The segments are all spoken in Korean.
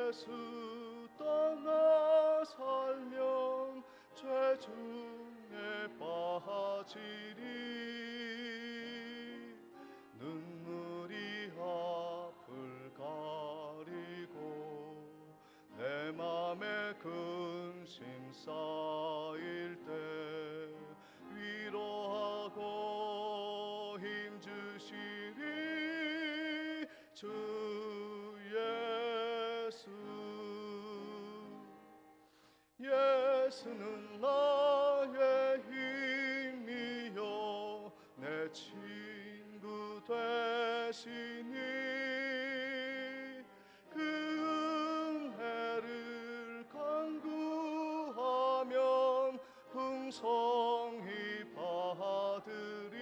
예수 떠나 살면 죄 중에 빠지리. 눈물이 앞을 가리고 내 맘에 근심 쌓일 때 위로하고 힘주시리 주 예수. 예수는 나의 힘이요 내 친구 되시니 그 은혜를 간구하면 풍성히 받으리.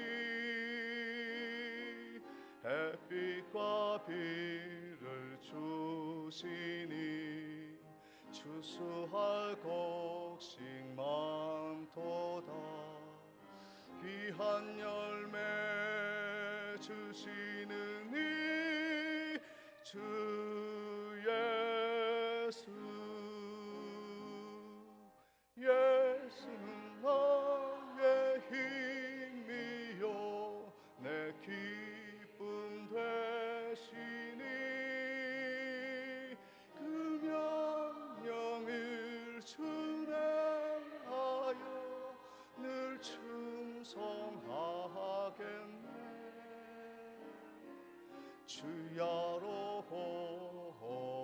햇빛과 비를 주시니 추수할 곡식 많도다. 귀한 열매 주시는 이 주 예수. 예수는 나의 힘이요 내 기쁨 되시니 그 명령을 준행하여 늘 충성하겠네. 주야로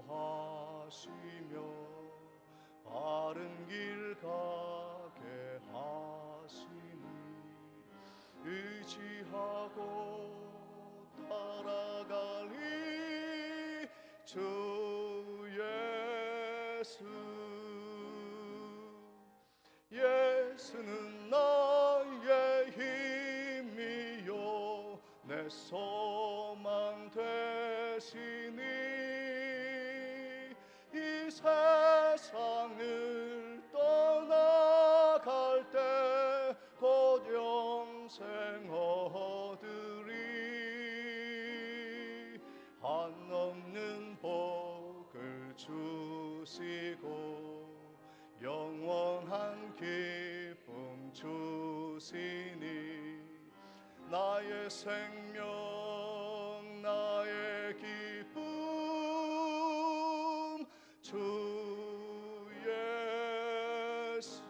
호하시며 바른 길 가게 하시니 의지하고 따라가리 주 예수. 예수는 나의 힘이요 내 소망 되시니 이 세상을 떠나갈 때 곧 영생 얻으리. 한없는 복을 주시고 영원한 기쁨 주시니 나의 생명 나의 기쁨 주 예수.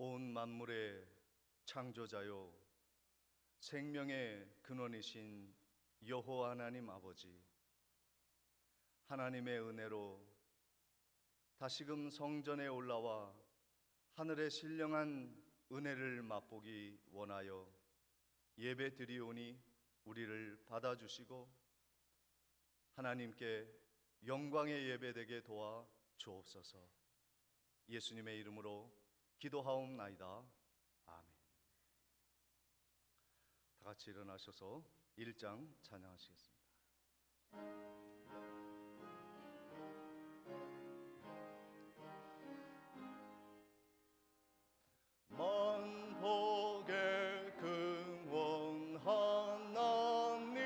온 만물의 창조자요 생명의 근원이신 여호와 하나님 아버지, 하나님의 은혜로 다시금 성전에 올라와 하늘의 신령한 은혜를 맛보기 원하여 예배 드리오니 우리를 받아주시고 하나님께 영광의 예배되게 도와 주옵소서. 예수님의 이름으로 기도하옵나이다. 아멘. 다 같이 일어나셔서 1장 찬양하시겠습니다. 만복의 근원 하나님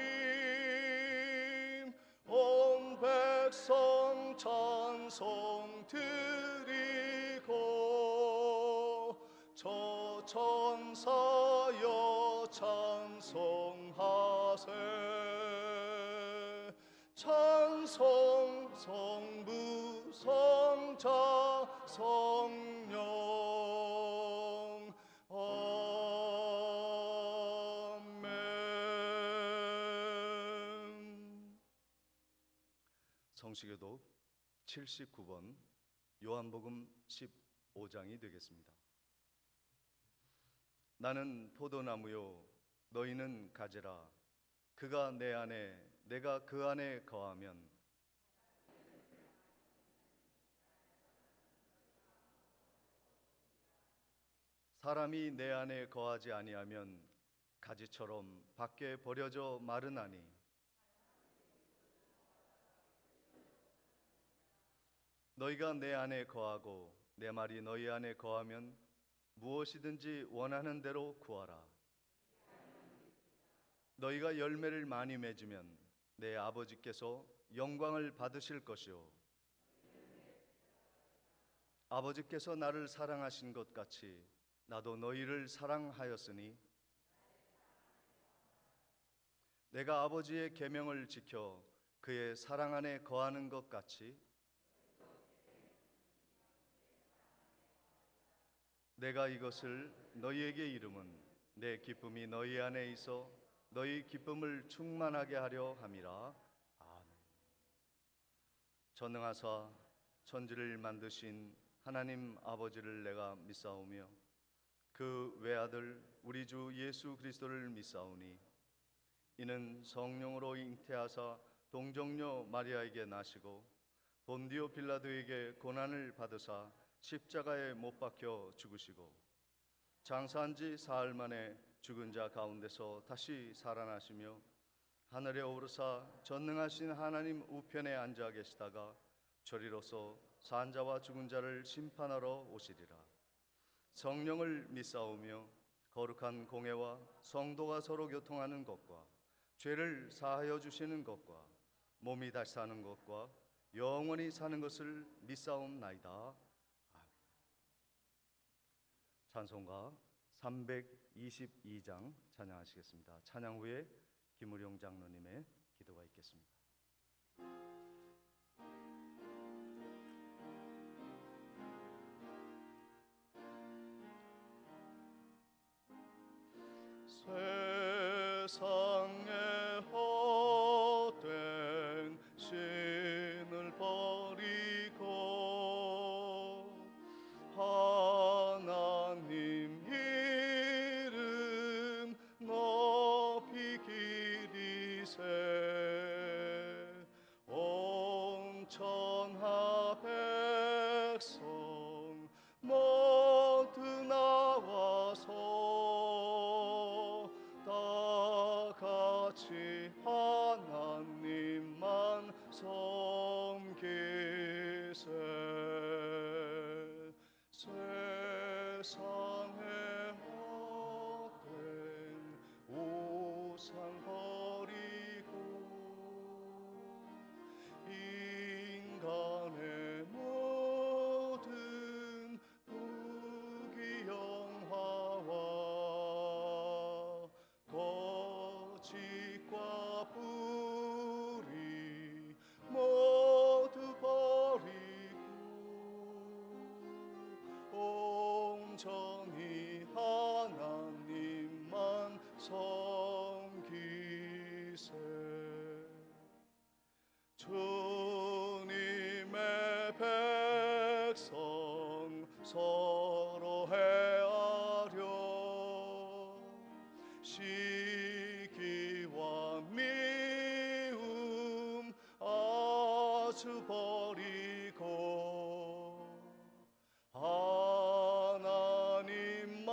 온 백성 찬송 드리고 저 천사여 찬송하세. 찬송 성부 성자 성령 아멘. 성시교독 79번 요한복음 15장이 되겠습니다. 나는 포도나무요 너희는 가지라. 그가 내 안에 내가 그 안에 거하면 사람이 내 안에 거하지 아니하면 가지처럼 밖에 버려져 마르나니 너희가 내 안에 거하고 내 말이 너희 안에 거하면 무엇이든지 원하는 대로 구하라. 너희가 열매를 많이 맺으면 내 아버지께서 영광을 받으실 것이요 아버지께서 나를 사랑하신 것 같이 나도 너희를 사랑하였으니 내가 아버지의 계명을 지켜 그의 사랑 안에 거하는 것 같이 내가 이것을 너희에게 이름은 내 기쁨이 너희 안에 있어 너희 기쁨을 충만하게 하려 함이라. 아멘. 전능하사 천지를 만드신 하나님 아버지를 내가 믿사오며 그 외아들 우리 주 예수 그리스도를 믿사오니 이는 성령으로 잉태하사 동정녀 마리아에게 나시고 본디오 빌라도에게 고난을 받으사 십자가에 못 박혀 죽으시고 장사한 지 사흘 만에 죽은 자 가운데서 다시 살아나시며 하늘에 오르사 전능하신 하나님 우편에 앉아 계시다가 저리로서 산 자와 죽은 자를 심판하러 오시리라. 성령을 믿사오며 거룩한 공회와 성도가 서로 교통하는 것과 죄를 사하여 주시는 것과 몸이 다시 사는 것과 영원히 사는 것을 믿사옵나이다. 아멘. 찬송가 322장 찬양하시겠습니다. 찬양 후에 김우룡 장로님의 기도가 있겠습니다. 세상에 헛된 신을 버리고 하나님 이름 높이 기리세 온 천하 백성 모두 나와서 다 같이 하나님만 섬기세 세상에 헛된 우상 버리고 인간의 모든 부귀영화와 거짓과 불의 모두 버리고 온전히 하나님만 섬기세 주님의 백성 서로 헤아려 시기와 미움 아주 버리고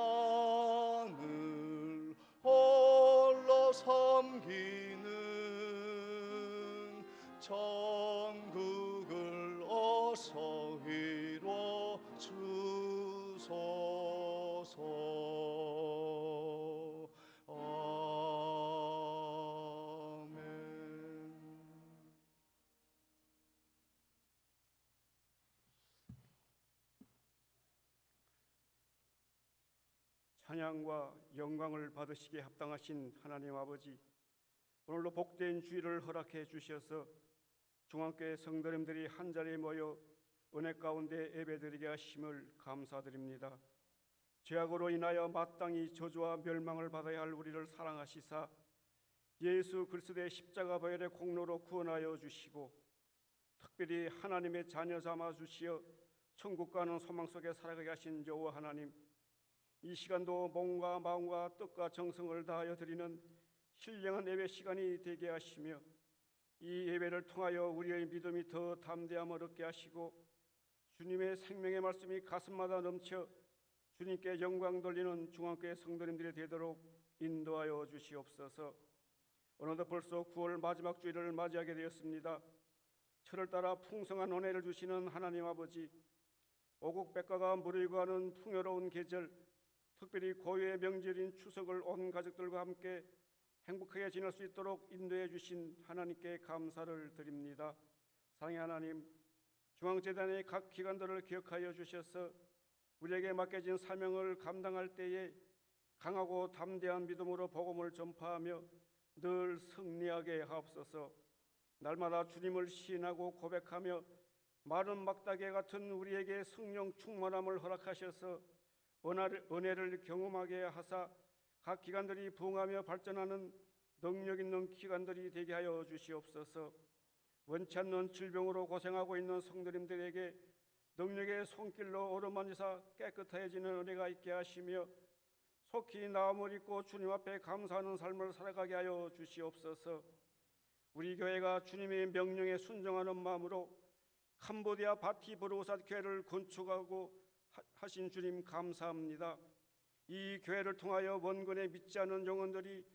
하나님만을 홀로 섬기는 천국을 어서 이루어 주소서. 아멘. 찬양과 영광을 받으시기에 합당하신 하나님 아버지, 오늘도 복된 주일을 허락해 주셔서 중앙교회 성도님들이 한자리에 모여 은혜 가운데 예배드리게 하심을 감사드립니다. 죄악으로 인하여 마땅히 저주와 멸망을 받아야 할 우리를 사랑하시사 예수 그리스도의 십자가 보혈의 공로로 구원하여 주시고 특별히 하나님의 자녀 삼아 주시어 천국 가는 소망 속에 살아가게 하신 여호와 하나님, 이 시간도 몸과 마음과 뜻과 정성을 다하여 드리는 신령한 예배 시간이 되게 하시며 이 예배를 통하여 우리의 믿음이 더 담대함을 얻게 하시고 주님의 생명의 말씀이 가슴마다 넘쳐 주님께 영광 돌리는 중앙교회 성도님들이 되도록 인도하여 주시옵소서. 어느덧 벌써 9월 마지막 주일을 맞이하게 되었습니다. 철을 따라 풍성한 은혜를 주시는 하나님 아버지, 오국백과가 무르익어가는 풍요로운 계절, 특별히 고유의 명절인 추석을 온 가족들과 함께 행복하게 지낼 수 있도록 인도해 주신 하나님께 감사를 드립니다. 사랑의 하나님, 중앙재단의 각 기관들을 기억하여 주셔서 우리에게 맡겨진 사명을 감당할 때에 강하고 담대한 믿음으로 복음을 전파하며 늘 승리하게 하옵소서. 날마다 주님을 시인하고 고백하며 마른 막다개 같은 우리에게 성령 충만함을 허락하셔서 은혜를 경험하게 하사 각 기관들이 부흥하며 발전하는 능력 있는 기관들이 되게 하여 주시옵소서. 원치 않는 질병으로 고생하고 있는 성도님들에게 능력의 손길로 어루만지사 깨끗해지는 은혜가 있게 하시며 속히 나음을 입고 주님 앞에 감사하는 삶을 살아가게 하여 주시옵소서. 우리 교회가 주님의 명령에 순종하는 마음으로 캄보디아 바티 브로우삿 교회를 건축하고 하신 주님 감사합니다. 이 교회를 통하여 원근에 믿지 않는 영혼들이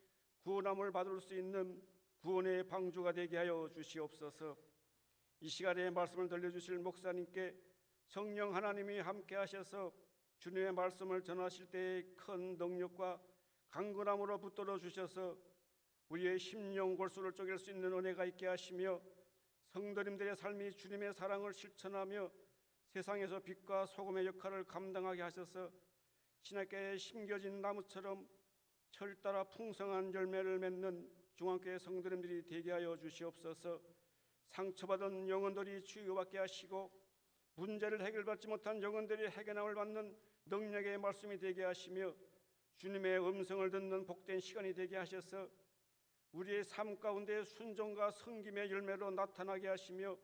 구원함을 받을 수 있는 구원의 방주가 되게 하여 주시옵소서. 이 시간에 말씀을 들려주실 목사님께 성령 하나님이 함께 하셔서 주님의 말씀을 전하실 때의 큰 능력과 강건함으로 붙들어 주셔서 우리의 심령 골수를 쪼갤 수 있는 은혜가 있게 하시며 성도님들의 삶이 주님의 사랑을 실천하며 세상에서 빛과 소금의 역할을 감당하게 하셔서 신학교에 심겨진 나무처럼 철 따라 풍성한 열매를 맺는 중앙교회 성도님들이 되게 하여 주시옵소서. 상처받은 영혼들이 치유받게 하시고 문제를 해결받지 못한 영혼들이 해결함을 받는 능력의 말씀이 되게 하시며 주님의 음성을 듣는 복된 시간이 되게 하셔서 우리의 삶 가운데 순종과 섬김의 열매로 나타나게 하시며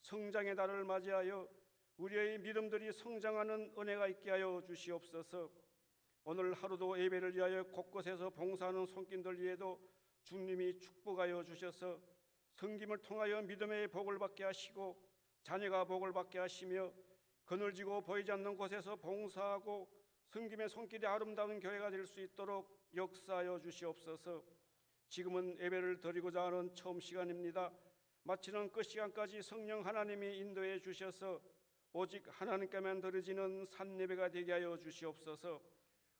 성장의 달을 맞이하여 우리의 믿음들이 성장하는 은혜가 있게 하여 주시옵소서. 오늘 하루도 예배를 위하여 곳곳에서 봉사하는 손길들 위에도 주님이 축복하여 주셔서 섬김을 통하여 믿음의 복을 받게 하시고 자녀가 복을 받게 하시며 그늘지고 보이지 않는 곳에서 봉사하고 섬김의 손길이 아름다운 교회가 될 수 있도록 역사하여 주시옵소서. 지금은 예배를 드리고자 하는 처음 시간입니다. 마치는 끝 시간까지 성령 하나님이 인도해 주셔서 오직 하나님께만 드려지는 산예배가 되게 하여 주시옵소서.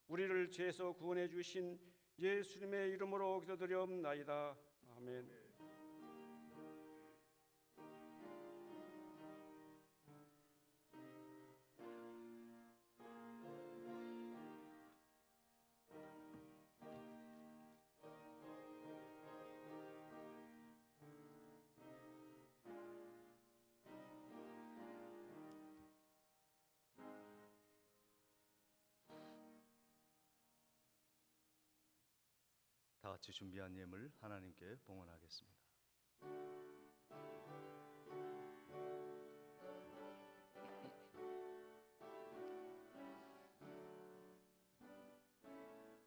우리를 죄에서 구원해 주신 예수님의 이름으로 기도드리옵나이다. 아멘. 다 같이 준비한 예물 하나님께 봉헌하겠습니다.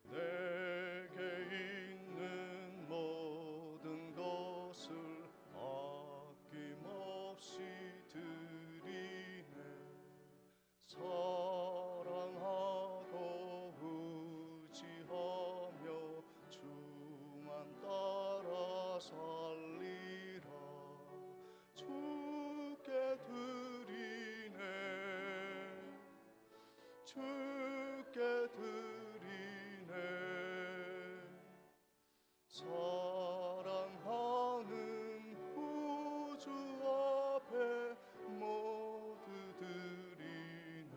내게 있는 모든 것을 아낌없이 드리네. 사랑하고 의지하며 주만 따라 살리라. 주께 드리네. 주께 드리네. 사랑하는 우주 앞에 모두 드리네.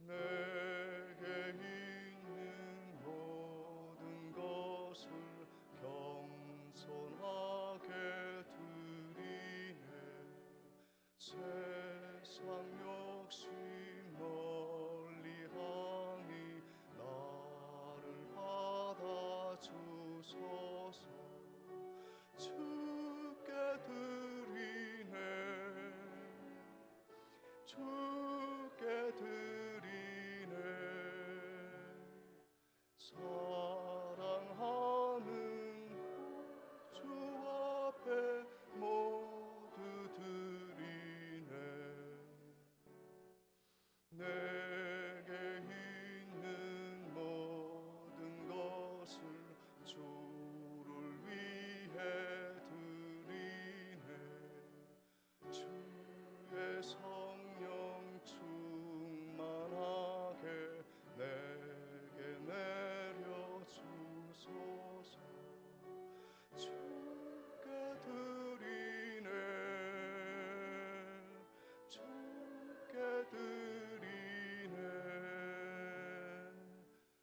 내게 있는 모든 것을 겸손하게 드리네. 세상 욕심 멀리하니 나를 받아주소서. 주께 드리네. 성령 충만하게 내게 내려 주소서. 주께 드리네, 주께 드리네.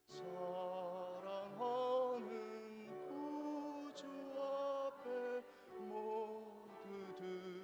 사랑하는 구주 앞에 모두 드리네.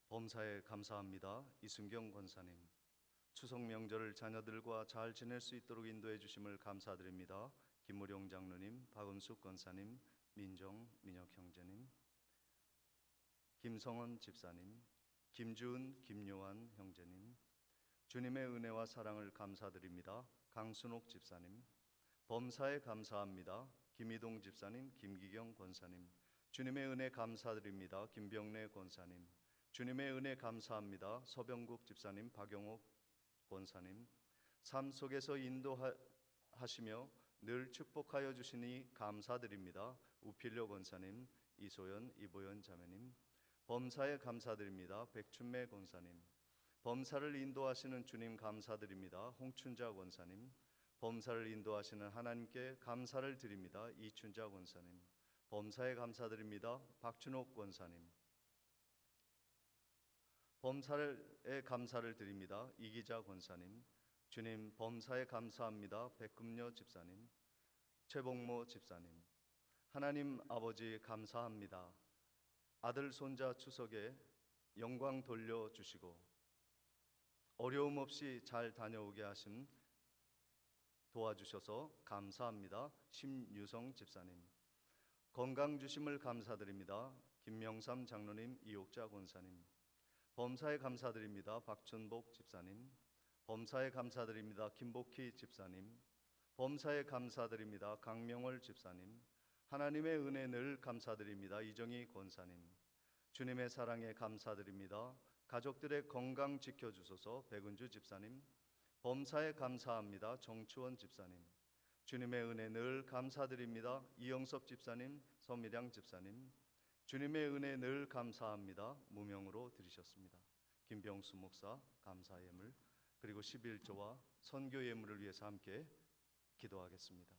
범사에 감사합니다. 이순경 권사님, 추석 명절을 자녀들과 잘 지낼 수 있도록 인도해 주심을 감사드립니다. 김무룡 장로님, 박은숙 권사님, 민정, 민혁 형제님, 김성원 집사님, 김주은, 김요한 형제님, 주님의 은혜와 사랑을 감사드립니다. 강순옥 집사님, 범사에 감사합니다. 김희동 집사님, 김기경 권사님, 주님의 은혜 감사드립니다. 김병래 권사님, 주님의 은혜 감사합니다. 서병국 집사님, 박영옥 권사님, 삶 속에서 인도하시며 늘 축복하여 주시니 감사드립니다. 우필려 권사님, 이소연, 이보연 자매님, 범사에 감사드립니다. 백춘매 권사님, 범사를 인도하시는 주님 감사드립니다. 홍춘자 권사님, 범사를 인도하시는 하나님께 감사를 드립니다. 이춘자 권사님, 범사에 감사드립니다. 박준옥 권사님, 범사에 감사를 드립니다. 이기자 권사님, 주님 범사에 감사합니다. 백금녀 집사님, 최복모 집사님, 하나님 아버지 감사합니다. 아들 손자 추석에 영광 돌려주시고 어려움 없이 잘 다녀오게 하심 도와주셔서 감사합니다. 심유성 집사님, 건강 주심을 감사드립니다. 김명삼 장로님, 이옥자 권사님, 범사에 감사드립니다. 박춘복 집사님, 범사에 감사드립니다. 김복희 집사님, 범사에 감사드립니다. 강명월 집사님, 하나님의 은혜 늘 감사드립니다. 이정희 권사님, 주님의 사랑에 감사드립니다. 가족들의 건강 지켜주소서. 백은주 집사님, 범사에 감사합니다. 정추원 집사님, 주님의 은혜 늘 감사드립니다. 이영섭 집사님, 서미량 집사님, 주님의 은혜 늘 감사합니다. 무명으로 드리셨습니다. 김병수 목사 감사 예물 그리고 11조와 선교 예물을 위해서 함께 기도하겠습니다.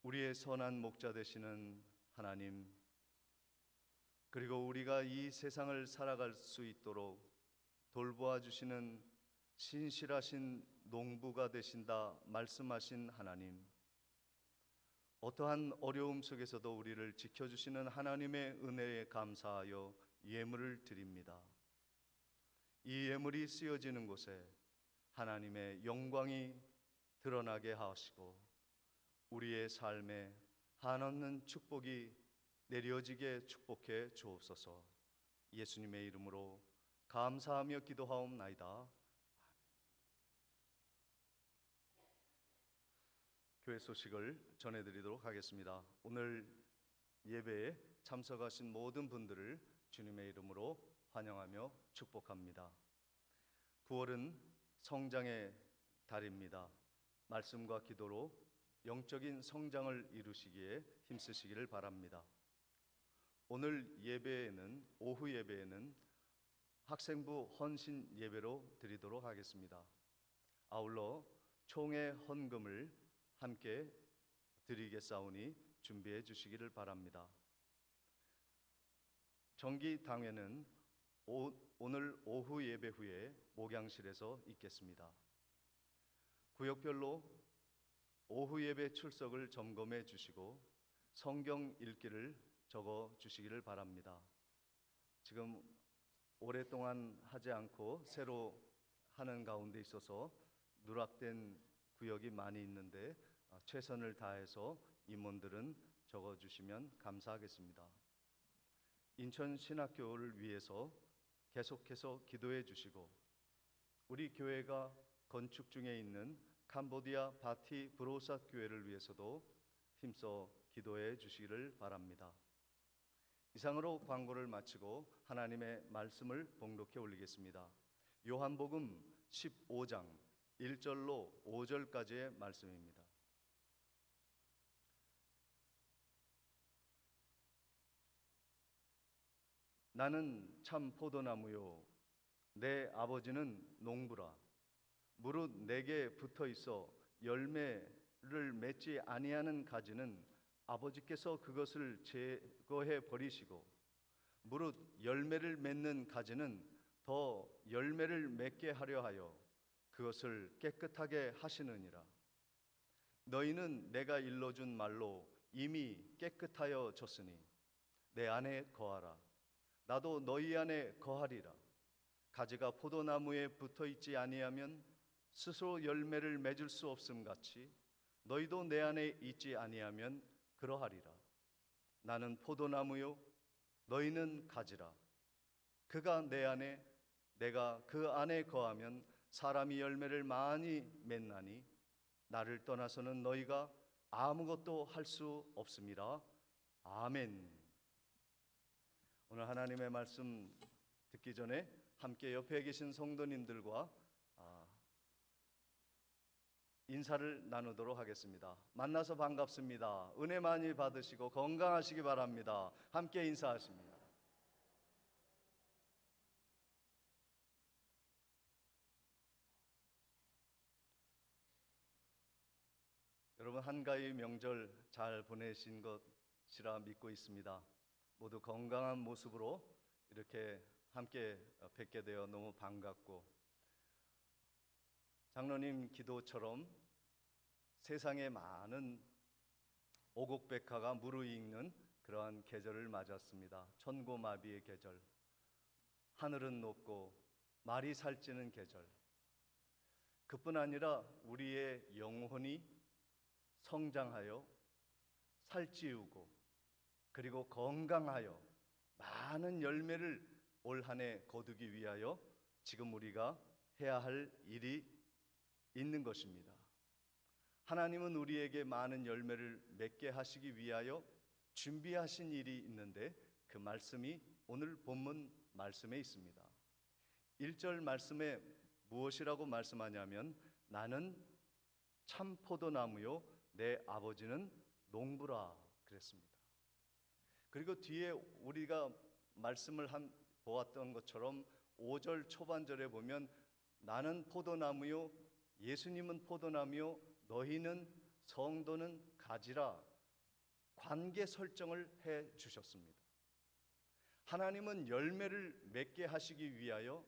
우리의 선한 목자 되시는 하나님, 그리고 우리가 이 세상을 살아갈 수 있도록 돌보아 주시는 신실하신 농부가 되신다 말씀하신 하나님, 어떠한 어려움 속에서도 우리를 지켜주시는 하나님의 은혜에 감사하여 예물을 드립니다. 이 예물이 쓰여지는 곳에 하나님의 영광이 드러나게 하시고 우리의 삶에 한없는 축복이 내려지게 축복해 주옵소서. 예수님의 이름으로 감사하며 기도하옵나이다. 교회 소식을 전해드리도록 하겠습니다. 오늘 예배에 참석하신 모든 분들을 주님의 이름으로 환영하며 축복합니다. 9월은 성장의 달입니다. 말씀과 기도로 영적인 성장을 이루시기에 힘쓰시기를 바랍니다. 오늘 예배에는 오후 예배에는 학생부 헌신 예배로 드리도록 하겠습니다. 아울러 총회 헌금을 함께 드리겠사오니 준비해 주시기를 바랍니다. 정기 당회는 오늘 오후 예배 후에 목양실에서 있겠습니다. 구역별로 오후 예배 출석을 점검해 주시고 성경 읽기를 적어 주시기를 바랍니다. 지금 오랫동안 하지 않고 새로 하는 가운데 있어서 누락된 구역이 많이 있는데 최선을 다해서 임원들은 적어 주시면 감사하겠습니다. 인천신학교를 위해서 계속해서 기도해 주시고 우리 교회가 건축 중에 있는 캄보디아 바티 브로삿 교회를 위해서도 힘써 기도해 주시기를 바랍니다. 이상으로 광고를 마치고 하나님의 말씀을 봉독해 올리겠습니다. 요한복음 15장 1절로 5절까지의 말씀입니다. 나는 참 포도나무요 내 아버지는 농부라. 무릇 내게 붙어 있어 열매를 맺지 아니하는 가지는 아버지께서 그것을 제거해 버리시고 무릇 열매를 맺는 가지는 더 열매를 맺게 하려 하여 그것을 깨끗하게 하시느니라. 너희는 내가 일러준 말로 이미 깨끗하여 졌으니 내 안에 거하라. 나도 너희 안에 거하리라. 가지가 포도나무에 붙어 있지 아니하면 스스로 열매를 맺을 수 없음 같이 너희도 내 안에 있지 아니하면 그러하리라. 나는 포도나무요 너희는 가지라. 그가 내 안에 내가 그 안에 거하면 사람이 열매를 많이 맺나니 나를 떠나서는 너희가 아무것도 할 수 없음이라. 아멘. 오늘 하나님의 말씀 듣기 전에 함께 옆에 계신 성도님들과 인사를 나누도록 하겠습니다. 만나서 반갑습니다. 은혜 많이 받으시고 건강하시기 바랍니다. 함께 인사하십니다. 여러분 한가위 명절 잘 보내신 것이라 믿고 있습니다. 모두 건강한 모습으로 이렇게 함께 뵙게 되어 너무 반갑고 장로님 기도처럼 세상에 많은 오곡백화가 무르익는 그러한 계절을 맞았습니다. 천고마비의 계절, 하늘은 높고 말이 살찌는 계절. 그뿐 아니라 우리의 영혼이 성장하여 살찌우고 그리고 건강하여 많은 열매를 올 한 해 거두기 위하여 지금 우리가 해야 할 일이 있는 것입니다. 하나님은 우리에게 많은 열매를 맺게 하시기 위하여 준비하신 일이 있는데 그 말씀이 오늘 본문 말씀에 있습니다. 1절 말씀에 무엇이라고 말씀하냐면 나는 참 포도나무요 내 아버지는 농부라 그랬습니다. 그리고 뒤에 우리가 말씀을 보았던 것처럼 5절 초반절에 보면 나는 포도나무요 예수님은 포도나무요 너희는 성도는 가지라 관계 설정을 해 주셨습니다. 하나님은 열매를 맺게 하시기 위하여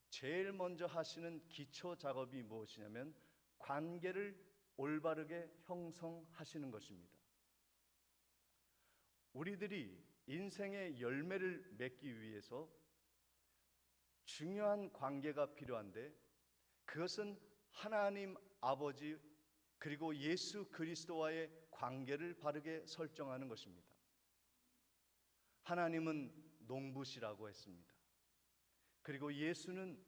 제일 먼저 하시는 기초 작업이 무엇이냐면 관계를 올바르게 형성하시는 것입니다. 우리들이 인생의 열매를 맺기 위해서 중요한 관계가 필요한데 그것은 하나님 아버지 그리고 예수 그리스도와의 관계를 바르게 설정하는 것입니다. 하나님은 농부시라고 했습니다. 그리고 예수는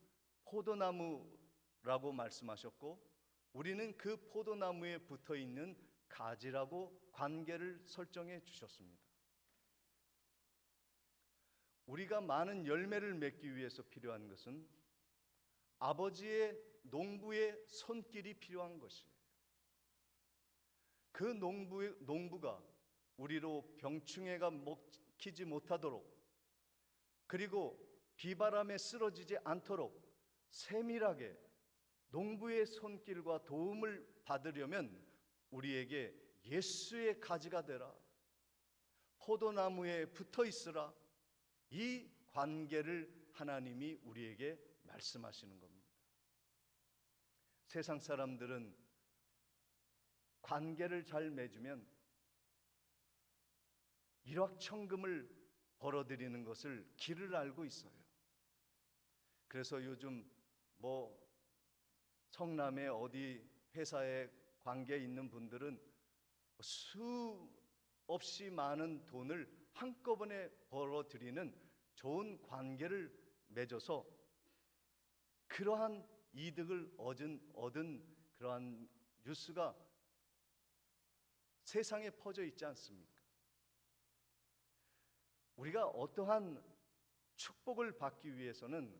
포도나무라고 말씀하셨고 우리는 그 포도나무에 붙어 있는 가지라고 관계를 설정해 주셨습니다. 우리가 많은 열매를 맺기 위해서 필요한 것은 아버지의 농부의 손길이 필요한 것이에요. 그 농부가 우리로 병충해가 먹히지 못하도록 그리고 비바람에 쓰러지지 않도록 세밀하게 농부의 손길과 도움을 받으려면 우리에게 예수의 가지가 되라, 포도나무에 붙어 있으라, 이 관계를 하나님이 우리에게 말씀하시는 겁니다. 세상 사람들은 관계를 잘 맺으면 일확천금을 벌어들이는 것을 길을 알고 있어요. 그래서 요즘 성남의 어디 회사에 관계에 있는 분들은 수없이 많은 돈을 한꺼번에 벌어들이는 좋은 관계를 맺어서 그러한 이득을 얻은 그러한 뉴스가 세상에 퍼져 있지 않습니까? 우리가 어떠한 축복을 받기 위해서는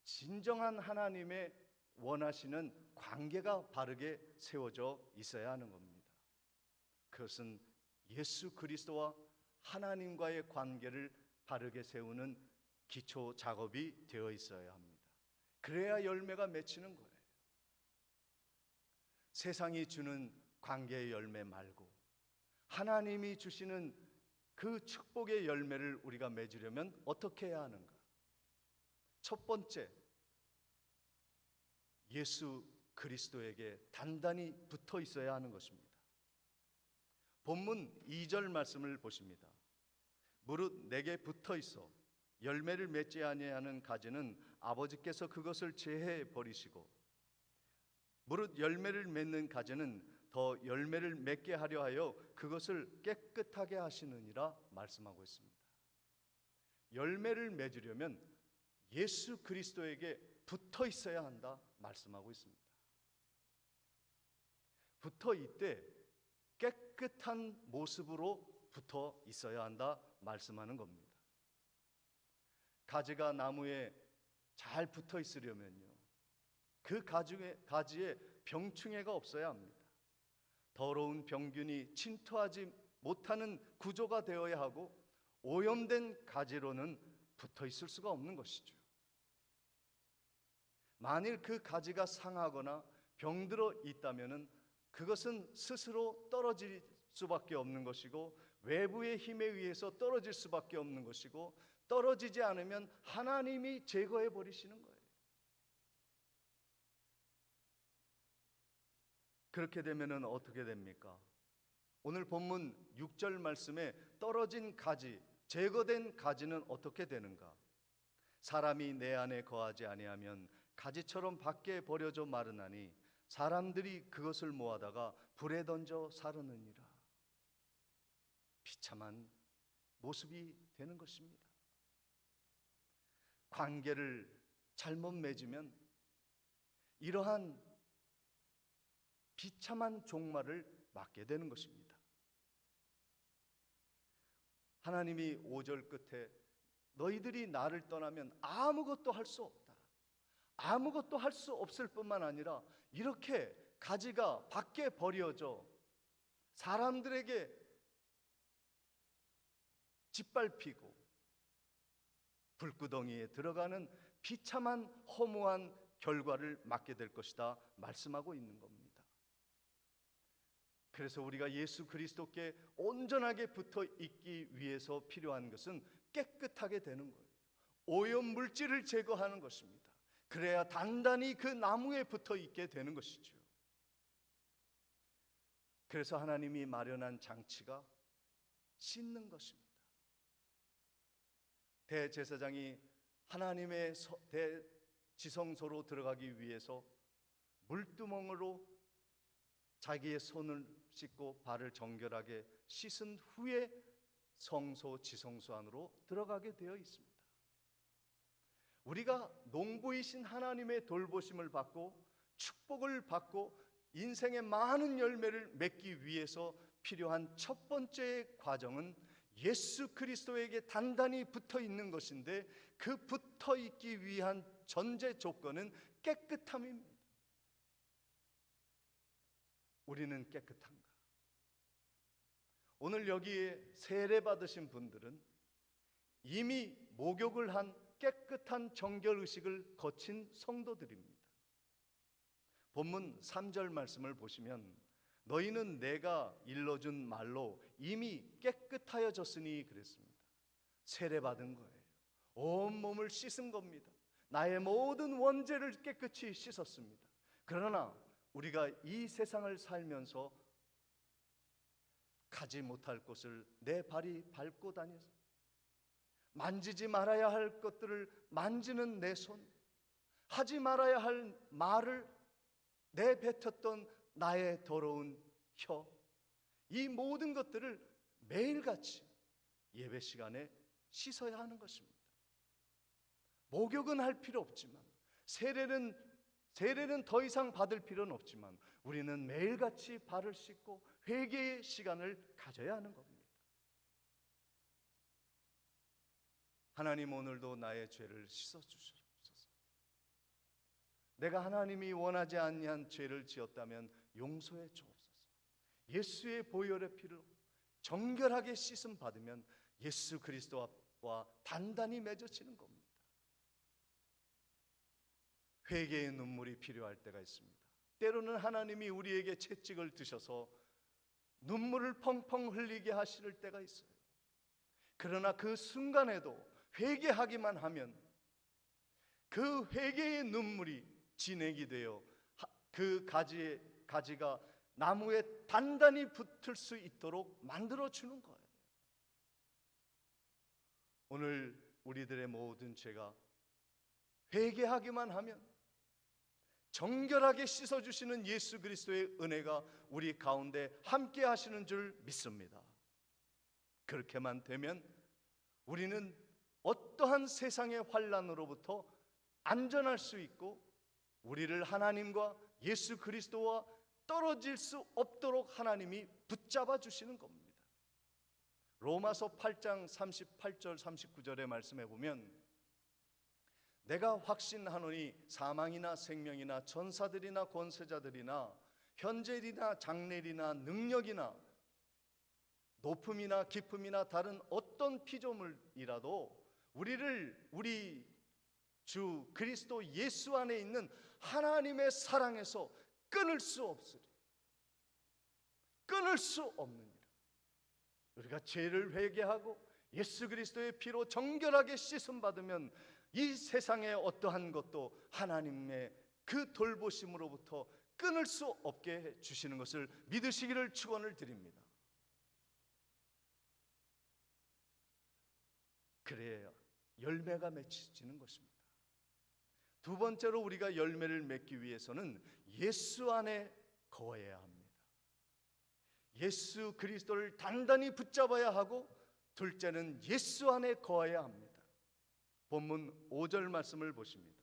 진정한 하나님의 원하시는 관계가 바르게 세워져 있어야 하는 겁니다. 그것은 예수 그리스도와 하나님과의 관계를 바르게 세우는 기초 작업이 되어 있어야 합니다. 그래야 열매가 맺히는 거예요. 세상이 주는 관계의 열매 말고 하나님이 주시는 그 축복의 열매를 우리가 맺으려면 어떻게 해야 하는가? 첫 번째, 예수 그리스도에게 단단히 붙어 있어야 하는 것입니다. 본문 2절 말씀을 보십니다. 무릇 내게 붙어 있어 열매를 맺지 아니하는 가지는 아버지께서 그것을 제해 버리시고 무릇 열매를 맺는 가지는 더 열매를 맺게 하려 하여 그것을 깨끗하게 하시느니라 말씀하고 있습니다. 열매를 맺으려면 예수 그리스도에게 붙어 있어야 한다 말씀하고 있습니다. 붙어 있되 깨끗한 모습으로 붙어 있어야 한다 말씀하는 겁니다. 가지가 나무에 잘 붙어 있으려면요, 그 가지에 병충해가 없어야 합니다. 더러운 병균이 침투하지 못하는 구조가 되어야 하고 오염된 가지로는 붙어 있을 수가 없는 것이죠. 만일 그 가지가 상하거나 병들어 있다면은 그것은 스스로 떨어질 수밖에 없는 것이고 외부의 힘에 의해서 떨어질 수밖에 없는 것이고 떨어지지 않으면 하나님이 제거해 버리시는 거예요. 그렇게 되면은 어떻게 됩니까? 오늘 본문 6절 말씀에 떨어진 가지, 제거된 가지는 어떻게 되는가? 사람이 내 안에 거하지 아니하면 가지처럼 밖에 버려져 마르나니 사람들이 그것을 모아다가 불에 던져 사르느니라. 비참한 모습이 되는 것입니다. 관계를 잘못 맺으면 이러한 비참한 종말을 맞게 되는 것입니다. 하나님이 5절 끝에 너희들이 나를 떠나면 아무것도 할 수 없다. 아무것도 할 수 없을 뿐만 아니라 이렇게 가지가 밖에 버려져 사람들에게 짓밟히고 불구덩이에 들어가는 비참한 허무한 결과를 맞게 될 것이다 말씀하고 있는 겁니다. 그래서 우리가 예수 그리스도께 온전하게 붙어 있기 위해서 필요한 것은 깨끗하게 되는 거예요. 오염 물질을 제거하는 것입니다. 그래야 단단히 그 나무에 붙어 있게 되는 것이죠. 그래서 하나님이 마련한 장치가 씻는 것입니다. 대제사장이 하나님의 대지성소로 들어가기 위해서 물두멍으로 자기의 손을 씻고 발을 정결하게 씻은 후에 성소 지성소 안으로 들어가게 되어 있습니다. 우리가 농부이신 하나님의 돌보심을 받고 축복을 받고 인생의 많은 열매를 맺기 위해서 필요한 첫 번째 과정은 예수 그리스도에게 단단히 붙어 있는 것인데 그 붙어 있기 위한 전제 조건은 깨끗함입니다. 우리는 깨끗한가? 오늘 여기에 세례 받으신 분들은 이미 목욕을 한 깨끗한 정결 의식을 거친 성도들입니다. 본문 3절 말씀을 보시면 너희는 내가 일러준 말로 이미 깨끗하여졌으니 그랬습니다. 세례 받은 거예요. 온 몸을 씻은 겁니다. 나의 모든 원죄를 깨끗이 씻었습니다. 그러나 우리가 이 세상을 살면서 가지 못할 곳을 내 발이 밟고 다녀서 만지지 말아야 할 것들을 만지는 내 손, 하지 말아야 할 말을 내뱉었던 나의 더러운 혀, 이 모든 것들을 매일같이 예배 시간에 씻어야 하는 것입니다. 목욕은 할 필요 없지만, 세례는 더 이상 받을 필요는 없지만, 우리는 매일같이 발을 씻고 회개의 시간을 가져야 하는 겁니다. 하나님, 오늘도 나의 죄를 씻어 주시옵소서. 내가 하나님이 원하지 아니한 죄를 지었다면 용서해 주옵소서. 예수의 보혈의 피로 정결하게 씻음 받으면 예수 그리스도와 단단히 맺어지는 겁니다. 회개의 눈물이 필요할 때가 있습니다. 때로는 하나님이 우리에게 채찍을 드셔서 눈물을 펑펑 흘리게 하실 때가 있어요. 그러나 그 순간에도 회개하기만 하면 그 회개의 눈물이 진액이 되어 그 가지가 나무에 단단히 붙을 수 있도록 만들어주는 거예요. 오늘 우리들의 모든 죄가 회개하기만 하면 정결하게 씻어주시는 예수 그리스도의 은혜가 우리 가운데 함께 하시는 줄 믿습니다. 그렇게만 되면 우리는 어떠한 세상의 환난으로부터 안전할 수 있고, 우리를 하나님과 예수 그리스도와 떨어질 수 없도록 하나님이 붙잡아 주시는 겁니다. 로마서 8장 38절 39절의 말씀에 보면, 내가 확신하노니 사망이나 생명이나 전사들이나 권세자들이나 현재일이나 장래일이나 능력이나 높음이나 깊음이나 다른 어떤 피조물이라도 우리 주 그리스도 예수 안에 있는 하나님의 사랑에서 끊을 수 없으리. 끊을 수 없느니라. 우리가 죄를 회개하고 예수 그리스도의 피로 정결하게 씻음 받으면 이 세상의 어떠한 것도 하나님의 그 돌보심으로부터 끊을 수 없게 해 주시는 것을 믿으시기를 축원을 드립니다. 그래야 열매가 맺혀지는 것입니다. 두 번째로 우리가 열매를 맺기 위해서는 예수 안에 거해야 합니다. 예수 그리스도를 단단히 붙잡아야 하고, 둘째는 예수 안에 거해야 합니다. 본문 5절 말씀을 보십니다.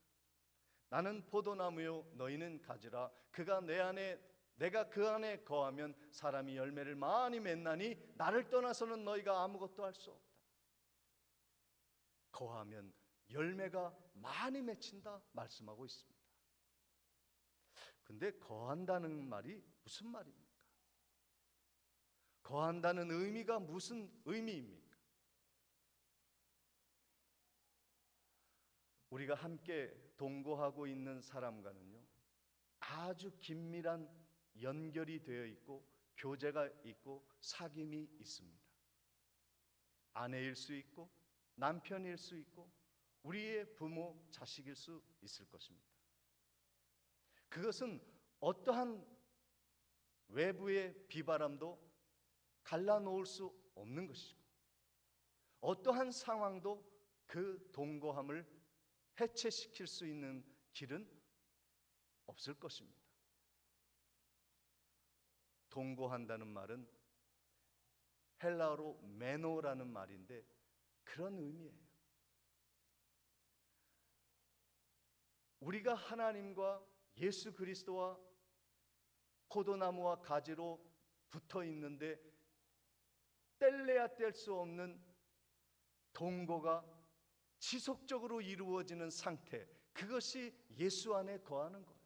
나는 포도나무요 너희는 가지라. 내가 그 안에 거하면 사람이 열매를 많이 맺나니 나를 떠나서는 너희가 아무것도 할 수 없다. 거하면 열매가 많이 맺힌다 말씀하고 있습니다. 근데 거한다는 말이 무슨 말입니까? 거한다는 의미가 무슨 의미입니까? 우리가 함께 동거하고 있는 사람과는요, 아주 긴밀한 연결이 되어 있고 교제가 있고 사귐이 있습니다. 아내일 수 있고 남편일 수 있고 우리의 부모, 자식일 수 있을 것입니다. 그것은 어떠한 외부의 비바람도 갈라놓을 수 없는 것이고, 어떠한 상황도 그 동거함을 해체시킬 수 있는 길은 없을 것입니다. 동거한다는 말은 헬라어로 메노라는 말인데 그런 의미예요. 우리가 하나님과 예수 그리스도와 포도나무와 가지로 붙어 있는데 뗄래야 뗄 수 없는 동거가 지속적으로 이루어지는 상태, 그것이 예수 안에 거하는 거예요.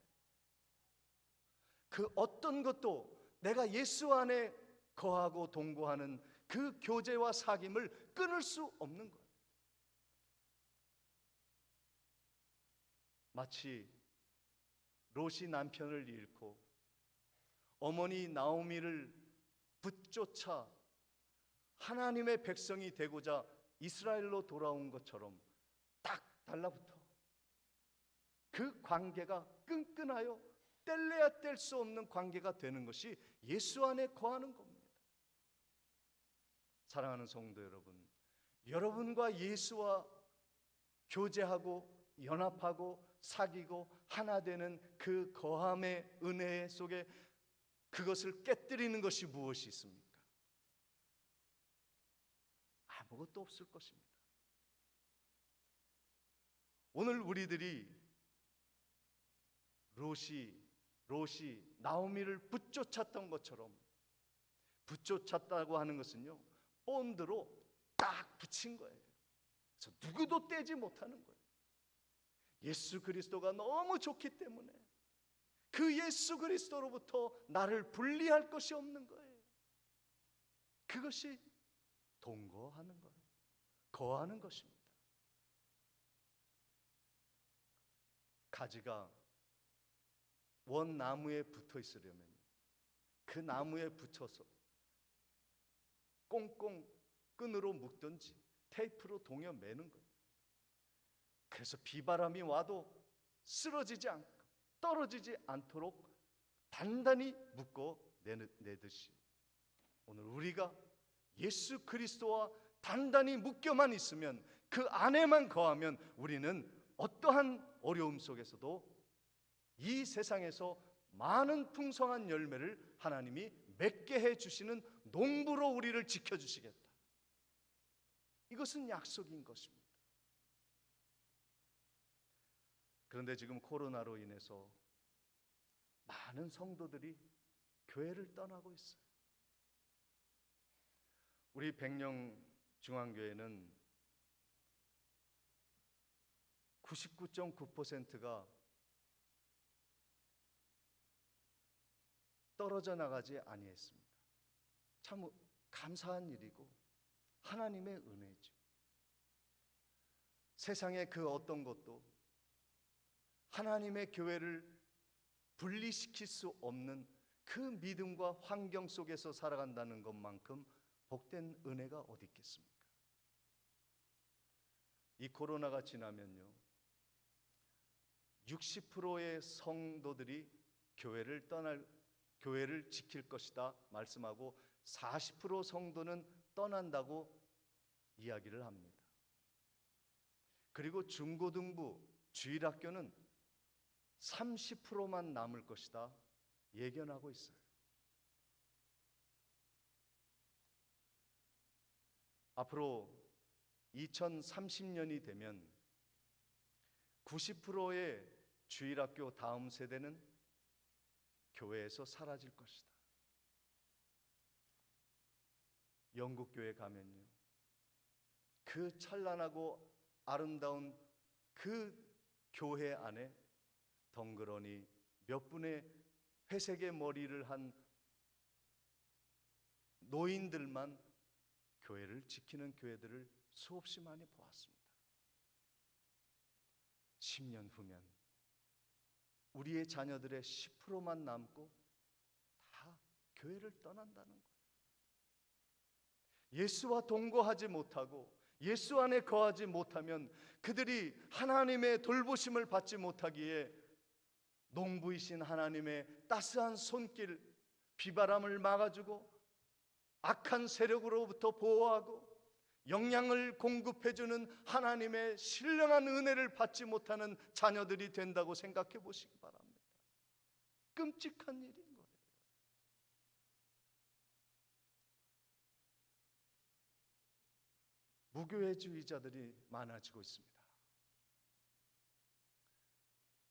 그 어떤 것도 내가 예수 안에 거하고 동거하는 그 교제와 사귐을 끊을 수 없는 거예요. 마치 롯이 남편을 잃고 어머니 나오미를 붙쫓아 하나님의 백성이 되고자 이스라엘로 돌아온 것처럼 딱 달라붙어 그 관계가 끈끈하여 뗄래야 뗄 수 없는 관계가 되는 것이 예수 안에 거하는 겁니다. 사랑하는 성도 여러분, 여러분과 예수와 교제하고 연합하고 사귀고 하나 되는 그 거함의 은혜 속에 그것을 깨뜨리는 것이 무엇이 있습니까? 아무것도 없을 것입니다. 오늘 우리들이 롯이 나오미를 붙쫓았던 것처럼, 붙쫓았다고 하는 것은요, 본드로 딱 붙인 거예요. 그래서 누구도 떼지 못하는 거예요. 예수 그리스도가 너무 좋기 때문에 그 예수 그리스도로부터 나를 분리할 것이 없는 거예요. 그것이 동거하는 거예요. 거하는 것입니다. 가지가 원 나무에 붙어 있으려면 그 나무에 붙여서 꽁꽁 끈으로 묶든지 테이프로 동여 매는 거예요. 그래서 비바람이 와도 쓰러지지 않고 떨어지지 않도록 단단히 묶어 내듯이 오늘 우리가 예수 그리스도와 단단히 묶여만 있으면, 그 안에만 거하면 우리는 어떠한 어려움 속에서도 이 세상에서 많은 풍성한 열매를 하나님이 맺게 해주시는 농부로 우리를 지켜주시겠다. 이것은 약속인 것입니다. 그런데 지금 코로나로 인해서 많은 성도들이 교회를 떠나고 있어요. 우리 백령중앙교회는 99.9%가 떨어져 나가지 아니했습니다. 참 감사한 일이고 하나님의 은혜죠. 세상의 그 어떤 것도 하나님의 교회를 분리시킬 수 없는 그 믿음과 환경 속에서 살아간다는 것만큼 복된 은혜가 어디 있겠습니까? 이 코로나가 지나면요, 60%의 성도들이 교회를 지킬 것이다 말씀하고 40% 성도는 떠난다고 이야기를 합니다. 그리고 중고등부, 주일학교는 30%만 남을 것이다 예견하고 있어요. 앞으로 2030년이 되면 90%의 주일학교 다음 세대는 교회에서 사라질 것이다. 영국 교회 가면요, 그 찬란하고 아름다운 그 교회 안에 덩그러니 몇 분의 회색의 머리를 한 노인들만 교회를 지키는 교회들을 수없이 많이 보았습니다. 10년 후면 우리의 자녀들의 10%만 남고 다 교회를 떠난다는 거예요. 예수와 동거하지 못하고 예수 안에 거하지 못하면 그들이 하나님의 돌보심을 받지 못하기에 농부이신 하나님의 따스한 손길, 비바람을 막아주고 악한 세력으로부터 보호하고 영양을 공급해주는 하나님의 신령한 은혜를 받지 못하는 자녀들이 된다고 생각해 보시기 바랍니다. 끔찍한 일인 거예요. 무교회주의자들이 많아지고 있습니다.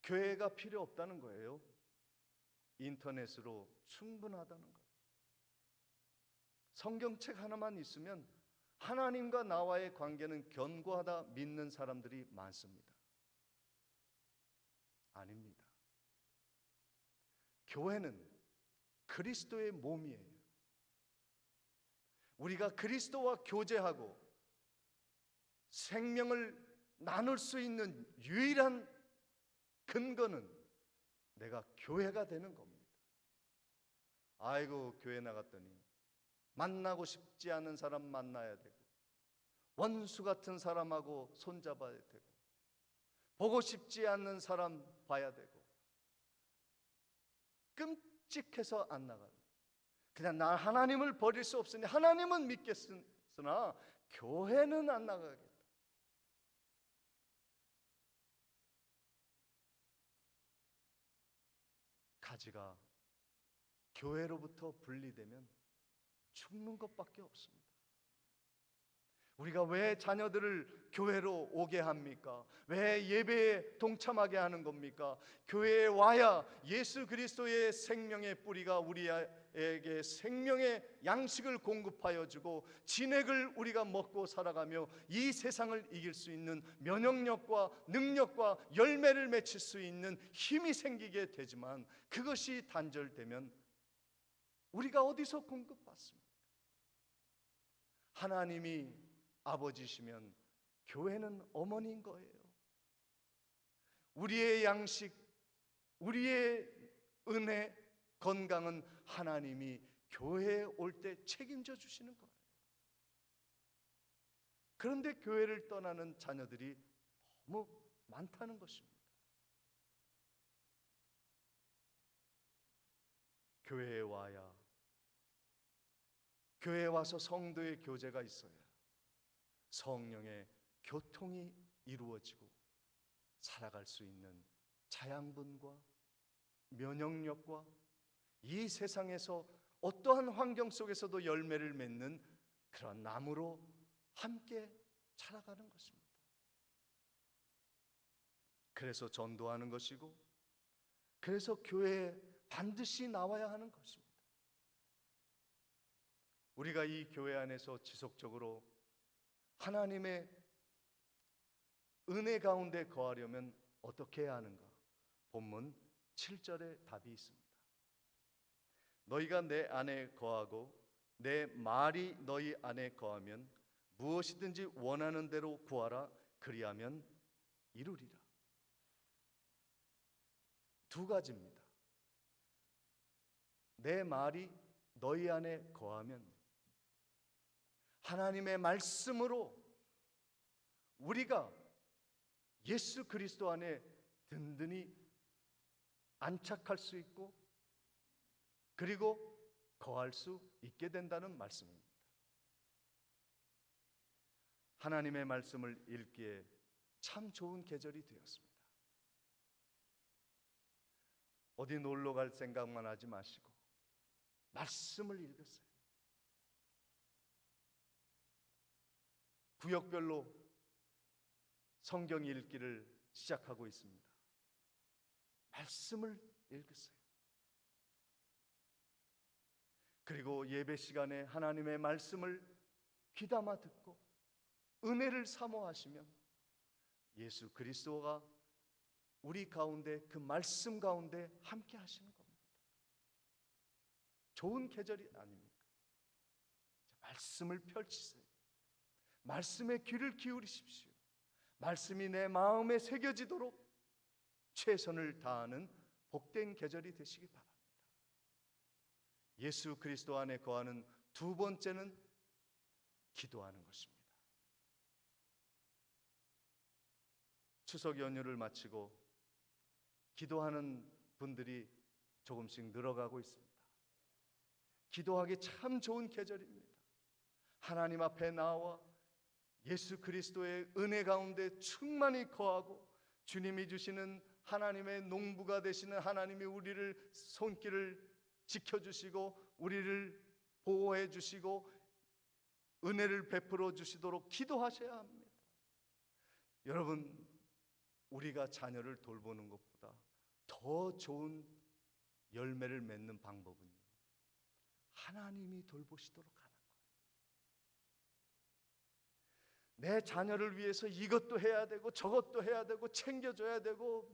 교회가 필요 없다는 거예요. 인터넷으로 충분하다는 거예요. 성경책 하나만 있으면 하나님과 나와의 관계는 견고하다 믿는 사람들이 많습니다. 아닙니다. 교회는 그리스도의 몸이에요. 우리가 그리스도와 교제하고 생명을 나눌 수 있는 유일한 근거는 내가 교회가 되는 겁니다. 아이고, 교회 나갔더니 만나고 싶지 않은 사람 만나야 되고 원수 같은 사람하고 손잡아야 되고 보고 싶지 않는 사람 봐야 되고 끔찍해서 안 나가요. 그냥 나 하나님을 버릴 수 없으니 하나님은 믿겠습니다. 그러나 교회는 안 나가겠다. 가지가 교회로부터 분리되면 죽는 것밖에 없습니다. 우리가 왜 자녀들을 교회로 오게 합니까? 왜 예배에 동참하게 하는 겁니까? 교회에 와야 예수 그리스도의 생명의 뿌리가 우리에게 생명의 양식을 공급하여 주고 진액을 우리가 먹고 살아가며 이 세상을 이길 수 있는 면역력과 능력과 열매를 맺힐 수 있는 힘이 생기게 되지만, 그것이 단절되면 우리가 어디서 공급받습니까? 하나님이 아버지시면 교회는 어머니인 거예요. 우리의 양식, 우리의 은혜, 건강은 하나님이 교회에 올 때 책임져 주시는 거예요. 그런데 교회를 떠나는 자녀들이 너무 많다는 것입니다. 교회에 와야, 교회에 와서 성도의 교제가 있어야 성령의 교통이 이루어지고 살아갈 수 있는 자양분과 면역력과 이 세상에서 어떠한 환경 속에서도 열매를 맺는 그런 나무로 함께 자라가는 것입니다. 그래서 전도하는 것이고, 그래서 교회에 반드시 나와야 하는 것입니다. 우리가 이 교회 안에서 지속적으로 하나님의 은혜 가운데 거하려면 어떻게 해야 하는가? 본문 7절에 답이 있습니다. 너희가 내 안에 거하고 내 말이 너희 안에 거하면 무엇이든지 원하는 대로 구하라. 그리하면 이루리라. 두 가지입니다. 내 말이 너희 안에 거하면, 하나님의 말씀으로 우리가 예수 그리스도 안에 든든히 안착할 수 있고, 그리고 거할 수 있게 된다는 말씀입니다. 하나님의 말씀을 읽기에 참 좋은 계절이 되었습니다. 어디 놀러 갈 생각만 하지 마시고 말씀을 읽으세요. 구역별로 성경 읽기를 시작하고 있습니다. 말씀을 읽으세요. 그리고 예배 시간에 하나님의 말씀을 귀담아 듣고 은혜를 사모하시면 예수 그리스도가 우리 가운데, 그 말씀 가운데 함께 하시는 겁니다. 좋은 계절이 아닙니까? 말씀을 펼치세요. 말씀에 귀를 기울이십시오. 말씀이 내 마음에 새겨지도록 최선을 다하는 복된 계절이 되시기 바랍니다. 예수 그리스도 안에 거하는 두 번째는 기도하는 것입니다. 추석 연휴를 마치고 기도하는 분들이 조금씩 늘어가고 있습니다. 기도하기 참 좋은 계절입니다. 하나님 앞에 나와 예수 그리스도의 은혜 가운데 충만히 거하고, 주님이 주시는 하나님의 농부가 되시는 하나님이 우리를 손길을 지켜주시고 우리를 보호해 주시고 은혜를 베풀어 주시도록 기도하셔야 합니다. 여러분, 우리가 자녀를 돌보는 것보다 더 좋은 열매를 맺는 방법은요, 하나님이 돌보시도록 하는 거예요. 내 자녀를 위해서 이것도 해야 되고 저것도 해야 되고 챙겨줘야 되고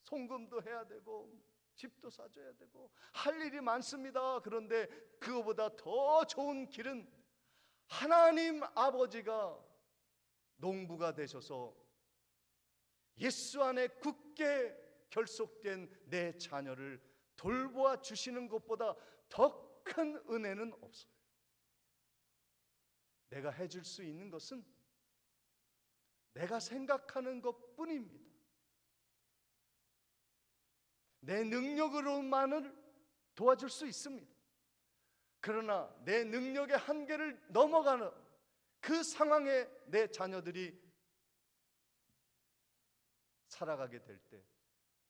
송금도 해야 되고 집도 사줘야 되고 할 일이 많습니다. 그런데 그거보다 더 좋은 길은 하나님 아버지가 농부가 되셔서 예수 안에 굳게 결속된 내 자녀를 돌보아 주시는 것보다 더 큰 은혜는 없어요. 내가 해줄 수 있는 것은 내가 생각하는 것뿐입니다. 내 능력으로만을 도와줄 수 있습니다. 그러나 내 능력의 한계를 넘어가는 그 상황에 내 자녀들이 살아가게 될 때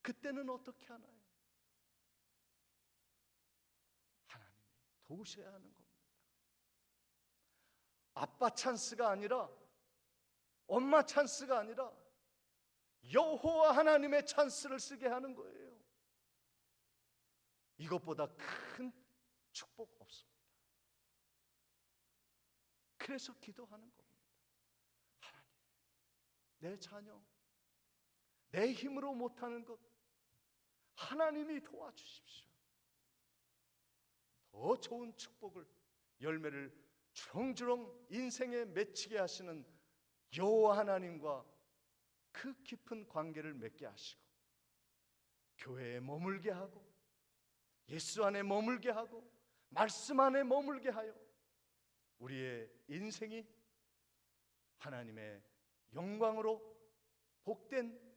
그때는 어떻게 하나요? 하나님이 도우셔야 하는 겁니다. 아빠 찬스가 아니라, 엄마 찬스가 아니라 여호와 하나님의 찬스를 쓰게 하는 거예요. 이것보다 큰 축복 없습니다. 그래서 기도하는 겁니다. 하나님, 내 자녀, 내 힘으로 못하는 것 하나님이 도와주십시오. 더 좋은 축복을, 열매를 주렁주렁 인생에 맺히게 하시는 여호와 하나님과 그 깊은 관계를 맺게 하시고, 교회에 머물게 하고, 예수 안에 머물게 하고, 말씀 안에 머물게 하여 우리의 인생이 하나님의 영광으로 복된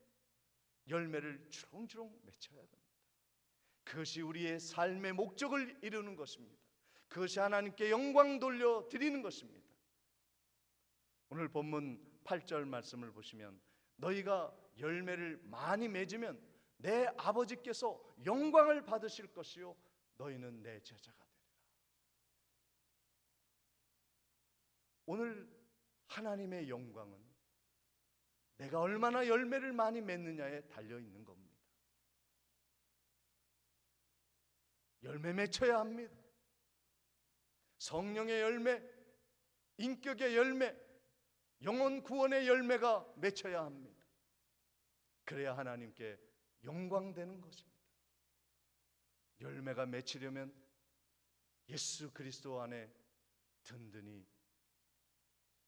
열매를 주렁주렁 맺혀야 됩니다. 그것이 우리의 삶의 목적을 이루는 것입니다. 그것이 하나님께 영광 돌려 드리는 것입니다. 오늘 본문 8절 말씀을 보시면, 너희가 열매를 많이 맺으면 내 아버지께서 영광을 받으실 것이요 너희는 내 제자가 되리라. 오늘 하나님의 영광은 내가 얼마나 열매를 많이 맺느냐에 달려 있는 겁니다. 열매 맺혀야 합니다. 성령의 열매, 인격의 열매, 영혼 구원의 열매가 맺혀야 합니다. 그래야 하나님께 영광되는 것입니다. 열매가 맺히려면 예수 그리스도 안에 든든히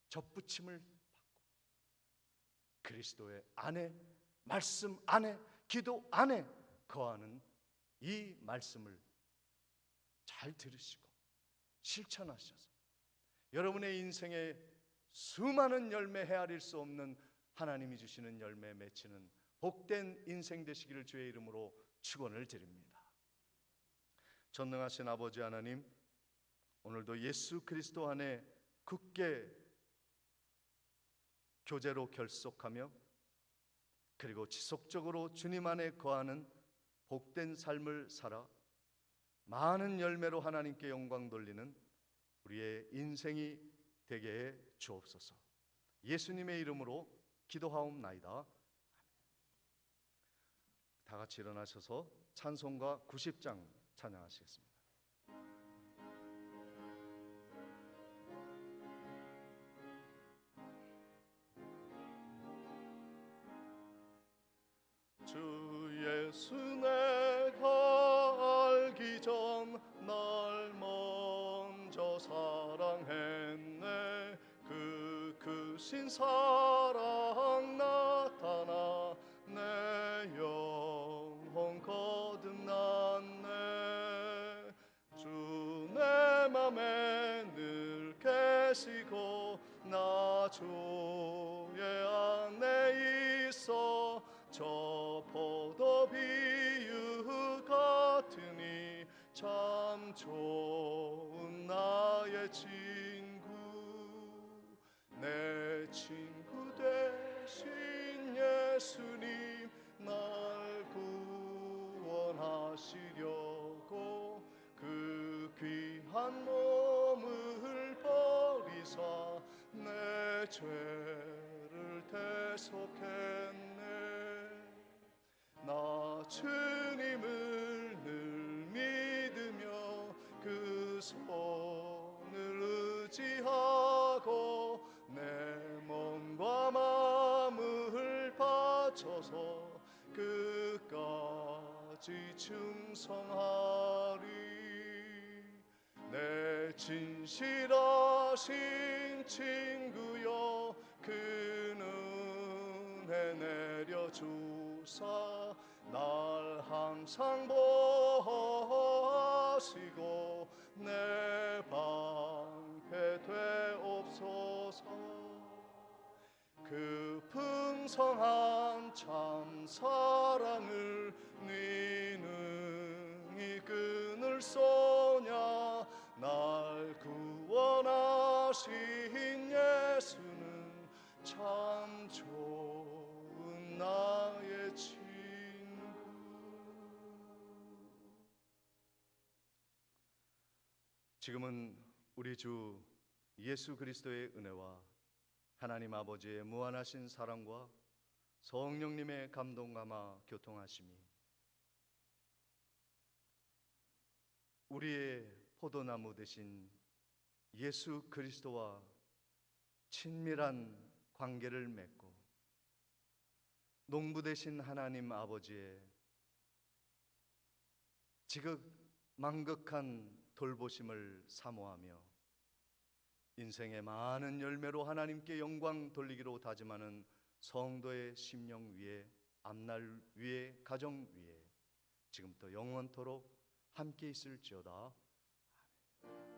접붙임을 받고, 그리스도의 안에, 말씀 안에, 기도 안에 거하는 이 말씀을 잘 들으시고 실천하셔서 여러분의 인생에 수많은 열매 헤아릴 수 없는 하나님이 주시는 열매 맺히는 복된 인생 되시기를 주의 이름으로 축원을 드립니다. 전능하신 아버지 하나님, 오늘도 예수 그리스도 안에 굳게 교제로 결속하며, 그리고 지속적으로 주님 안에 거하는 복된 삶을 살아 많은 열매로 하나님께 영광 돌리는 우리의 인생이 되게 해 주옵소서. 예수님의 이름으로 기도하옵나이다. 다 같이 일어나셔서 찬송가 90장 찬양하시겠습니다. 주 예수 내가 알기 전 날 먼저 사랑했네. 그 크신 사랑 나타나 내 영혼 거듭났네. 주 내 맘에 늘 계시고 나 주의 안에 있어. 저 포도 비유 같으니 참 좋은 나의 친구. 내 친구 되신 예수님 날 구원하시려고 그 귀한 몸을 버리사 내 죄를 대속했네. 나 주님을 늘 믿으며 그 손을 의지하고 내 몸과 마음을 바쳐서 끝까지 충성하리. 내 진실하신 친구여 그 은혜 내려주사 날 항상 보호하시고 내 방패 되옵소서. 그 풍성한 참 사랑을 능히 끊을 소냐. 날 구원하신 지금은 우리 주 예수 그리스도의 은혜와 하나님 아버지의 무한하신 사랑과 성령님의 감동감화 교통하심이 우리의 포도나무 되신 예수 그리스도와 친밀한 관계를 맺고 농부 되신 하나님 아버지의 지극망극한 돌보심을 사모하며 인생의 많은 열매로 하나님께 영광 돌리기로 다짐하는 성도의 심령 위에, 앞날 위에, 가정 위에 지금부터 영원토록 함께 있을지어다. 아멘.